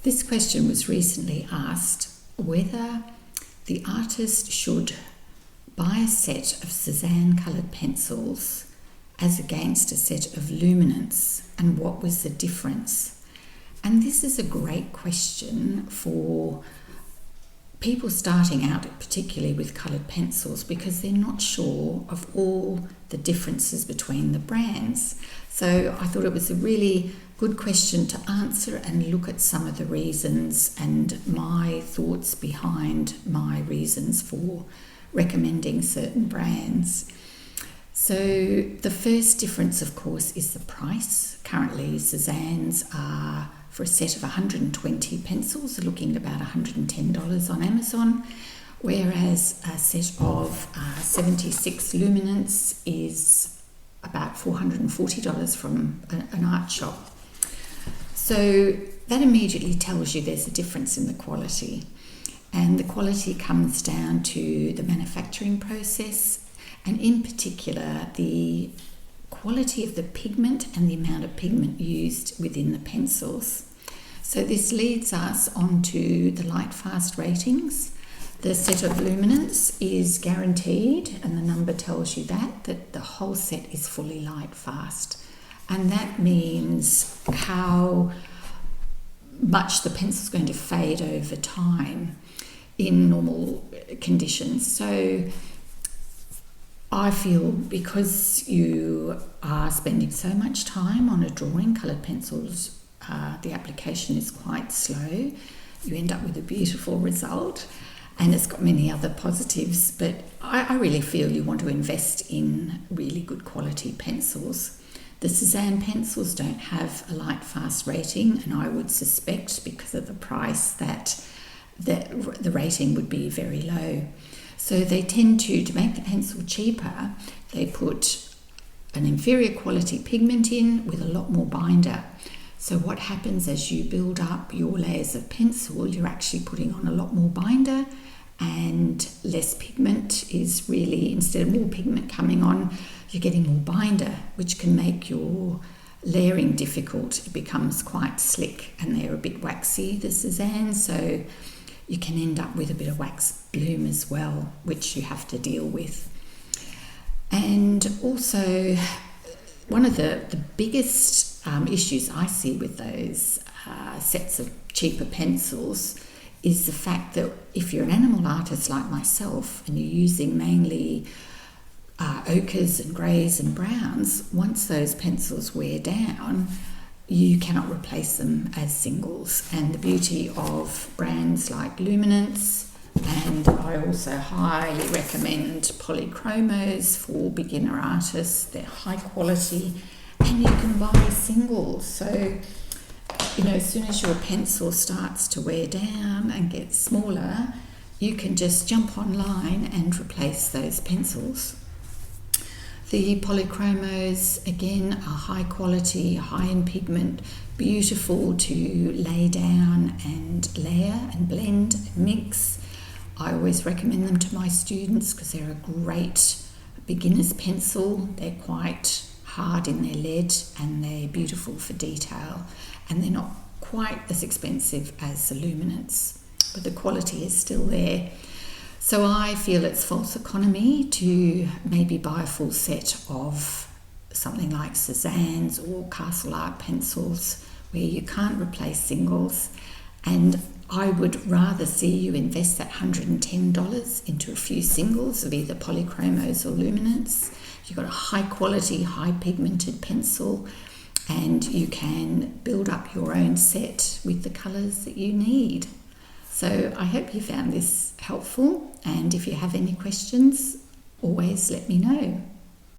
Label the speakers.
Speaker 1: This question was recently asked whether the artist should buy a set of Cezanne coloured pencils as against a set of Luminance, and what was the difference? And this is a great question for people starting out, particularly with coloured pencils, because they're not sure of all the differences between the brands. So I thought it was a really good question to answer and look at some of the reasons and my thoughts behind my reasons for recommending certain brands. So the first difference, of course, is the price. Currently, Cezanne's are for a set of 120 pencils, looking at about $110 on Amazon, whereas a set of 76 Luminance is about $440 from an art shop. So that immediately tells you there's a difference in the quality. And the quality comes down to the manufacturing process, and in particular the quality of the pigment and the amount of pigment used within the pencils. So this leads us onto the light fast ratings. The set of Luminance is guaranteed, and the number tells you that the whole set is fully light fast. And that means how much the pencil is going to fade over time in normal conditions. So I feel because you are spending so much time on a drawing, coloured pencils, the application is quite slow. You end up with a beautiful result, and it's got many other positives, but I really feel you want to invest in really good quality pencils. The Cezanne pencils don't have a light fast rating, and I would suspect because of the price that the rating would be very low. So they tend to make the pencil cheaper, they put an inferior quality pigment in with a lot more binder. So what happens as you build up your layers of pencil, you're actually putting on a lot more binder, and less pigment is really, instead of more pigment coming on, you're getting more binder, which can make your layering difficult. It becomes quite slick, and they're a bit waxy, the Cezanne, so you can end up with a bit of wax bloom as well, which you have to deal with. And also, one of the biggest issues I see with those sets of cheaper pencils is the fact that if you're an animal artist like myself and you're using mainly ochres and greys and browns, once those pencils wear down, you cannot replace them as singles. And the beauty of brands like Luminance, and I also highly recommend polychromos for beginner artists. They're high quality, and you can buy singles. So, as soon as your pencil starts to wear down and get smaller, you can just jump online and replace those pencils. The polychromos, again, are high quality, high in pigment, beautiful to lay down and layer and blend and mix. I always recommend them to my students because they're a great beginner's pencil. They're quite hard in their lead and they're beautiful for detail, and they're not quite as expensive as the Luminance, but the quality is still there. So I feel it's false economy to maybe buy a full set of something like Cezanne's or Castle Art pencils where you can't replace singles, and I would rather see you invest that $110 into a few singles of either polychromos or Luminance. You've got a high quality, high pigmented pencil, and you can build up your own set with the colours that you need. So I hope you found this helpful, and if you have any questions, always let me know.